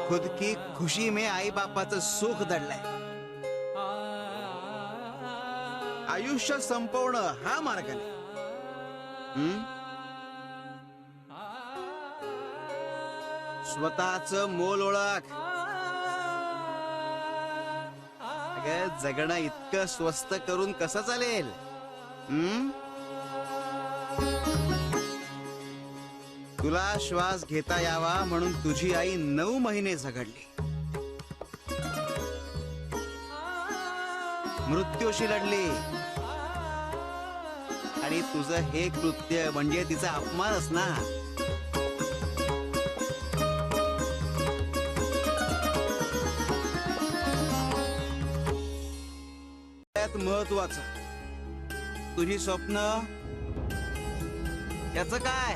खुद की खुशी में आई बापाचं सुख दडलंय. आयुष्य संपवणं हा मार्ग नाही. स्वतःचं मोल ओळख. अगं जगणं इतकं स्वस्त करून कसं चालेल? तुला श्वास घेता यावा म्हणून तुझी आई 9 महिने झगडली. मृत्यूशी लढली. आणि तुझं हे कृत्य म्हणजे तिचा अपमानच ना. महत्वाचं तुझी स्वप्न याचं काय?